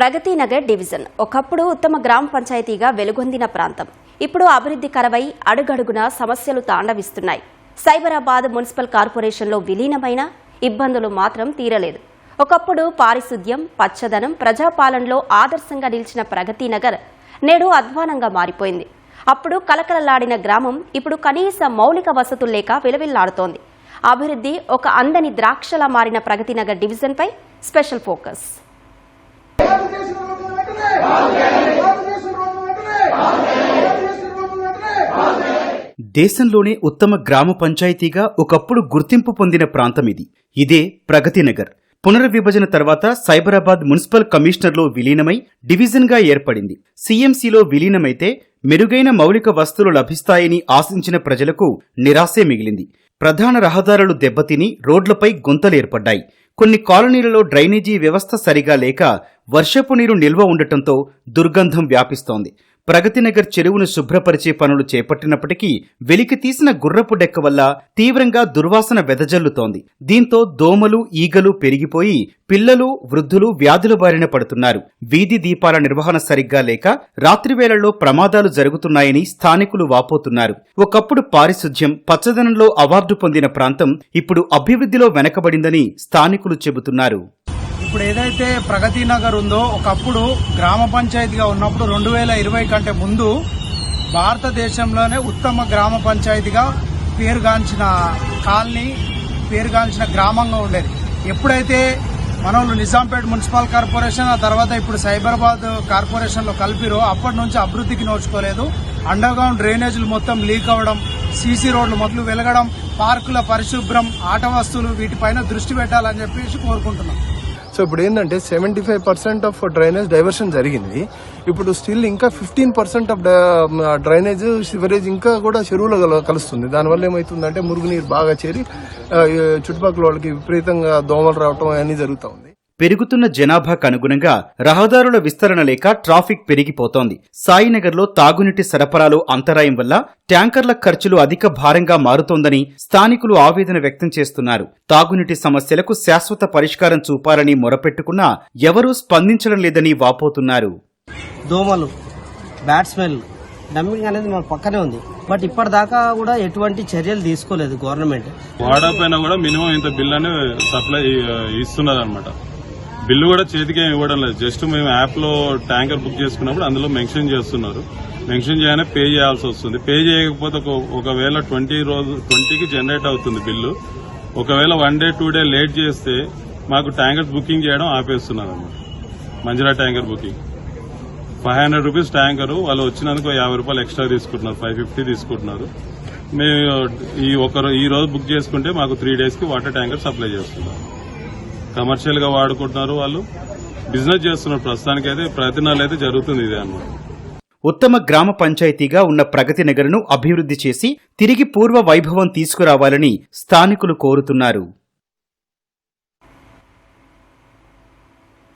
Pragathi Nagar division ఒకప్పుడు ఉత్తమ గ్రామ పంచాయతీగా వెలుగొందిన ప్రాంతం ఇప్పుడు అభివృద్ధి కరవై అడుగడుగునా సమస్యలు తాండవిస్తున్నాయి. సైబరాబాద్ మున్సిపల్ కార్పొరేషన్లో విలీనమైన ఇబ్బందులు మాత్రం తీరలేదు. ఒకప్పుడు పారిశుద్ధ్యం, పచ్చదనం, ప్రజాపాలనలో ఆదర్శంగా నిలిచిన ప్రగతి నగర్ నేడు అధ్వానంగా మారిపోయింది. అప్పుడు కలకలలాడిన గ్రామం ఇప్పుడు కనీస మౌలిక వసతులు లేక విలవిల్లాడుతోంది. అభివృద్ధి ఒక అందని ద్రాక్షలా మారిన ప్రగతి నగర్ డివిజన్పై స్పెషల్ ఫోకస్. దేశంలోనే ఉత్తమ గ్రామ పంచాయతీగా ఒకప్పుడు గుర్తింపు పొందిన ప్రాంతం ఇది. ఇదే ప్రగతి నగర్. పునర్విభజన తర్వాత సైబరాబాద్ మున్సిపల్ కమిషనర్లో విలీనమై డివిజన్గా ఏర్పడింది. సీఎంసీలో విలీనమైతే మెరుగైన మౌలిక వసతులు లభిస్తాయని ఆశించిన ప్రజలకు నిరాశే మిగిలింది. ప్రధాన రహదారులు దెబ్బతిని రోడ్లపై గుంతలేర్పడ్డాయి. కొన్ని కాలనీలలో డ్రైనేజీ వ్యవస్థ సరిగా లేక వర్షపు నీరు నిల్వ ఉండటంతో దుర్గంధం వ్యాపిస్తోంది. ప్రగతినగర్ చెరువును శుభ్రపరిచే పనులు చేపట్టినప్పటికీ వెలికి తీసిన గుర్రపు డెక్క వల్ల తీవ్రంగా దుర్వాసన వెదజల్లుతోంది. దీంతో దోమలు, ఈగలు పెరిగిపోయి పిల్లలు, వృద్ధులు వ్యాధుల బారిన పడుతున్నారు. వీధి దీపాల నిర్వహణ సరిగ్గా లేక రాత్రివేళల్లో ప్రమాదాలు జరుగుతున్నాయని స్థానికులు వాపోతున్నారు. ఒకప్పుడు పారిశుధ్యం, పచ్చదనంలో అవార్డు పొందిన ప్రాంతం ఇప్పుడు అభివృద్ధిలో వెనకబడిందని స్థానికులు చెబుతున్నారు. ఇప్పుడు ఏదైతే ప్రగతి నగర్ ఉందో ఒకప్పుడు గ్రామ పంచాయతీగా ఉన్నప్పుడు 2020 కంటే ముందు భారతదేశంలోనే ఉత్తమ గ్రామ పంచాయతీగా పేరుగాంచిన కాలనీ, పేరుగాంచిన గ్రామంగా ఉండేది. ఎప్పుడైతే మనోళ్ళు నిజాంపేట మున్సిపల్ కార్పొరేషన్, ఆ తర్వాత ఇప్పుడు సైబరాబాద్ కార్పొరేషన్లో కలిపిరో అప్పటి నుంచి అభివృద్ధికి నోచుకోలేదు. అండర్ గ్రౌండ్ డ్రైనేజీలు మొత్తం లీక్ అవ్వడం, సీసీ రోడ్లు మొదలు వెలగడం, పార్కుల పరిశుభ్రం, ఆట వస్తువులు వీటిపైన దృష్టి పెట్టాలని చెప్పేసి కోరుకుంటున్నాం. సో ఇప్పుడు ఏంటంటే 75% ఆఫ్ డ్రైనేజ్ డైవర్షన్ జరిగింది. ఇప్పుడు స్టిల్ ఇంకా 15% ఆఫ్ డ్రైనేజ్ సివరేజ్ ఇంకా కూడా చెరువులో కలుస్తుంది. దానివల్ల ఏమవుతుందంటే మురుగునీరు బాగా చేరి చుట్టుపక్కల వాళ్ళకి విపరీతంగా దోమలు రావటం అన్నీ జరుగుతూ ఉంది. పెరుగుతున్న జనాభాకు అనుగుణంగా రహదారుల విస్తరణ లేక ట్రాఫిక్ పెరిగిపోతోంది. సాయినగర్లో తాగునీటి సరఫరాలో అంతరాయం వల్ల ట్యాంకర్ల ఖర్చులు అధిక భారంగా మారుతోందని స్థానికులు ఆవేదన వ్యక్తం చేస్తున్నారు. తాగునీటి సమస్యలకు శాశ్వత పరిష్కారం చూపాలని మొరపెట్టుకున్నా ఎవరూ స్పందించడం లేదని వాపోతున్నారు. దోమలు, బ్యాడ్ స్మెల్, డంపింగ్ అనేది మన పక్కనే ఉంది. బట్ ఇప్పటిదాకా కూడా ఎటువంటి చర్యలు తీసుకోలేదు గవర్నమెంట్. వాటర్ పైన కూడా మినిమం ఇంత బిల్ అని సప్లై ఇస్తున్నారు అనమాట. బిల్లు కూడా చేతికి ఇవ్వడం లేదు. జస్ట్ మేము యాప్ లో ట్యాంకర్ బుక్ చేసుకున్నప్పుడు అందులో మెన్షన్ చేస్తున్నారు. మెన్షన్ చేయగానే పే చేయాల్సి వస్తుంది. పే చేయకపోతే ఒకవేళ 20కి జనరేట్ అవుతుంది బిల్లు. ఒకవేళ 1 డే 2 డే లేట్ చేస్తే మాకు ట్యాంకర్స్ బుకింగ్ చేయడం ఆపేస్తున్నారు అన్నమాట. మంజరా ట్యాంకర్ బుకింగ్ 500 రూపీస్ ట్యాంకరు, వాళ్ళు వచ్చినందుకు 50 రూపాయలు ఎక్స్ట్రా తీసుకుంటున్నారు, 550 తీసుకుంటున్నారు. మేము ఈ రోజు బుక్ చేసుకుంటే మాకు 3 డేస్ కి వాటర్ ట్యాంకర్ సప్లై చేస్తున్నారు. కమర్షియల్ గా వాడుకుంటున్నారు, వాళ్ళు బిజినెస్ చేస్తున్నారు. ప్రస్తుతానికైతే ప్రయత్నాలు అయితే జరుగుతుంది ఇదే అన్నమాట. ఉత్తమ గ్రామ పంచాయతీగా ఉన్న ప్రగతి నగర్ను అభివృద్ధి చేసి తిరిగి పూర్వ వైభవం తీసుకురావాలని స్థానికులు కోరుతున్నారు.